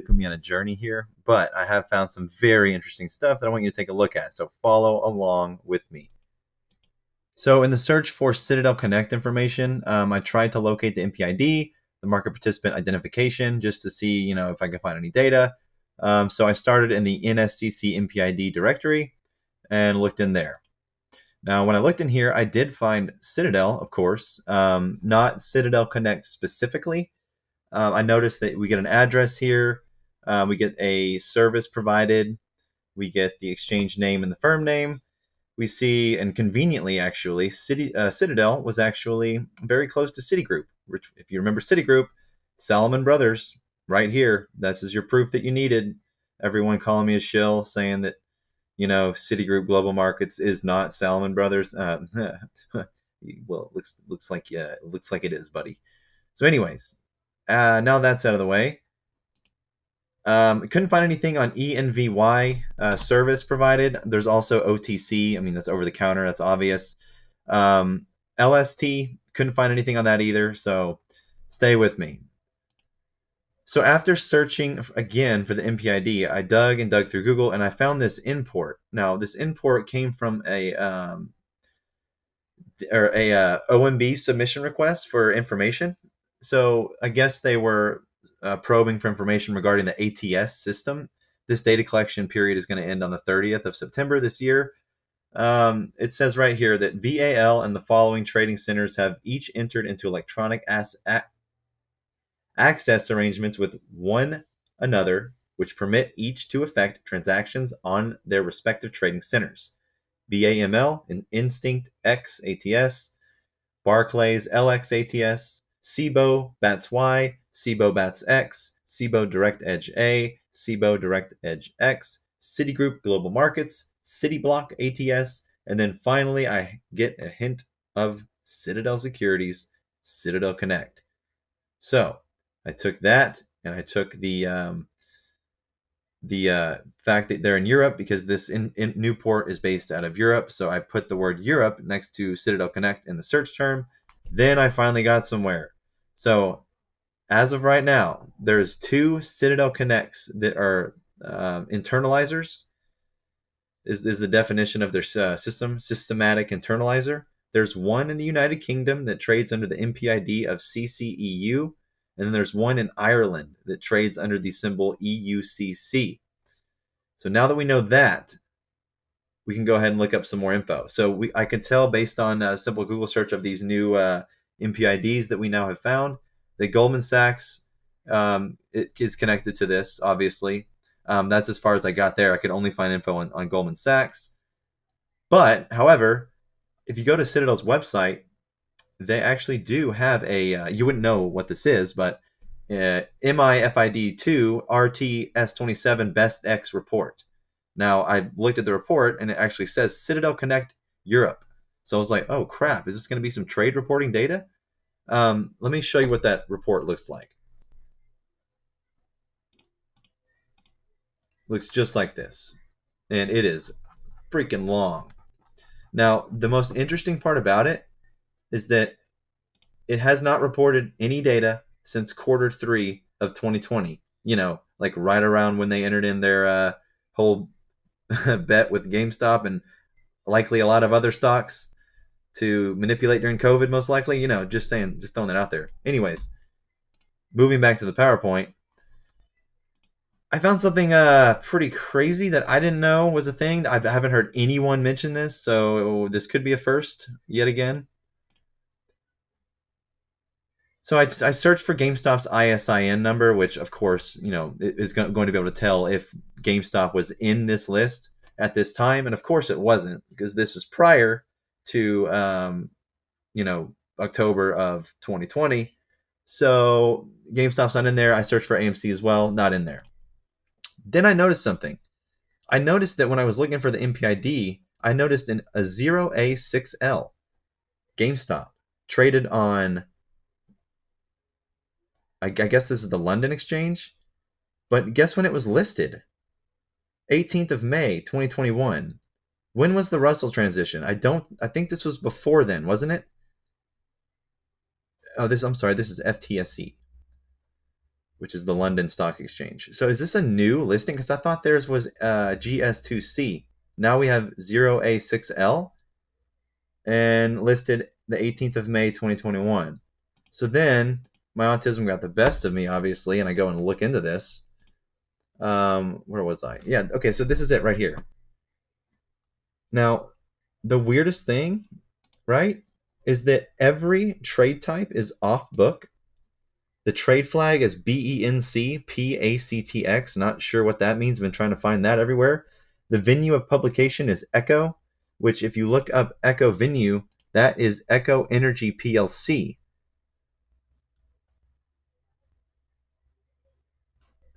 put me on a journey here, but I have found some very interesting stuff that I want you to take a look at. So follow along with me. So in the search for Citadel Connect information, I tried to locate the MPID, the market participant identification, just to see, if I could find any data. So I started in the NSCC MPID directory and looked in there. Now, when I looked in here, I did find Citadel, of course, not Citadel Connect specifically. I noticed that we get an address here. We get a service provided. We get the exchange name and the firm name. We see, and conveniently actually, Citadel was actually very close to Citigroup. Which, if you remember Citigroup, Salomon Brothers, right here. This is your proof that you needed. Everyone calling me a shill, saying that, Citigroup Global Markets is not Salomon Brothers. Well, it looks like it is, buddy. So, anyways, now that's out of the way. Couldn't find anything on ENVY service provided. There's also OTC. I mean, that's over the counter. That's obvious. LST, couldn't find anything on that either. So stay with me. So after searching again for the MPID, I dug and dug through Google, and I found this import. Now, this import came from a OMB submission request for information. So I guess they were probing for information regarding the ATS system. This data collection period is going to end on the 30th of September this year. It says right here that VAL and the following trading centers have each entered into electronic access arrangements with one another, which permit each to effect transactions on their respective trading centers. BAML and Instinct X ATS, Barclays LX ATS, SIBO BATS Y, SIBO BATS X, SIBO Direct Edge A, SIBO Direct Edge X, Citigroup Global Markets, Citiblock ATS, and then finally I get a hint of Citadel Securities, Citadel Connect. So I took that, and I took the fact that they're in Europe, because this in Newport is based out of Europe. So I put the word Europe next to Citadel Connect in the search term. Then I finally got somewhere. So as of right now, there's 2 Citadel Connects that are internalizers. Is the definition of their systematic internalizer. There's one in the United Kingdom that trades under the MPID of CCEU, and then there's one in Ireland that trades under the symbol EUCC. So now that we know that, we can go ahead and look up some more info. So I can tell based on a simple Google search of these new MPIDs that we now have found that Goldman Sachs it is connected to this, obviously. That's as far as I got there. I could only find info on Goldman Sachs. But, however, if you go to Citadel's website, they actually do have a, you wouldn't know what this is, but MIFID2 RTS27 Best X report. Now, I looked at the report, and it actually says Citadel Connect Europe. So I was like, oh, crap. Is this going to be some trade reporting data? Let me show you what that report looks like. Looks just like this. And it is freaking long. Now, the most interesting part about it is that it has not reported any data since Q3 of 2020. Like right around when they entered in their whole bet with GameStop and likely a lot of other stocks to manipulate during COVID, most likely. Just saying, just throwing that out there. Anyways, moving back to the PowerPoint, I found something pretty crazy that I didn't know was a thing. I haven't heard anyone mention this, so this could be a first yet again. So I searched for GameStop's ISIN number, which of course, is going to be able to tell if GameStop was in this list at this time. And of course it wasn't, because this is prior to, October of 2020. So GameStop's not in there. I searched for AMC as well, not in there. Then I noticed something. I noticed that when I was looking for the MPID, I noticed a 0A6L GameStop traded on, I guess this is the London exchange, but guess when it was listed? 18th of May, 2021. When was the Russell transition? I think this was before then, wasn't it? Oh, I'm sorry, this is FTSE. which is the London Stock Exchange. So is this a new listing? Because I thought theirs was GS2C. Now we have 0A6L and listed the 18th of May 2021. So then my autism got the best of me, obviously, and I go and look into this. Where was I? Yeah, okay, so this is it right here. Now, the weirdest thing, right, is that every trade type is off book. The trade flag is BENC Not sure what that means. I've been trying to find that everywhere. The venue of publication is Echo, which if you look up Echo venue, that is Echo Energy PLC.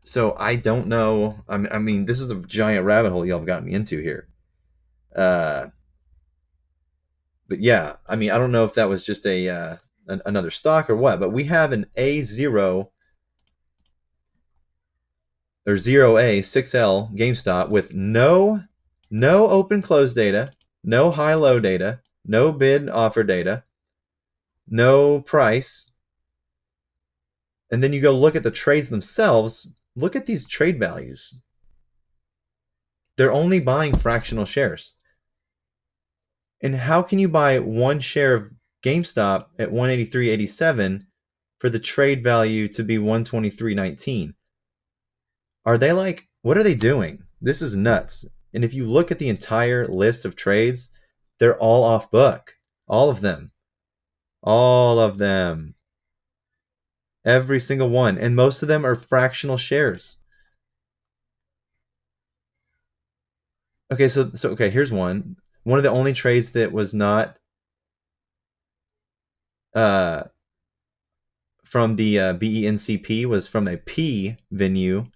So I don't know. I mean, this is a giant rabbit hole y'all have gotten me into here. But yeah, I mean, I don't know if that was just another stock or what, but we have an A0 or 0A6L GameStop with no open close data, no high low data, no bid offer data, no price. And then you go look at the trades themselves. Look at these trade values. They're only buying fractional shares. And how can you buy one share of GameStop at 183.87 for the trade value to be 123.19? Are they like, what are they doing? This is nuts. And if you look at the entire list of trades, they're all off book. All of them. All of them. Every single one. And most of them are fractional shares. Okay, so okay, here's one. One of the only trades that was not from the BENCP was from a P venue,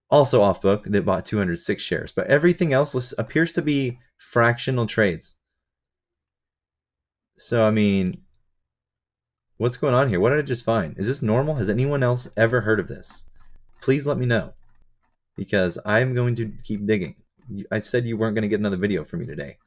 also off book, that bought 206 shares. But everything else appears to be fractional trades. So, I mean, what's going on here? What did I just find? Is this normal? Has anyone else ever heard of this? Please let me know, because I'm going to keep digging. I said you weren't going to get another video from me today.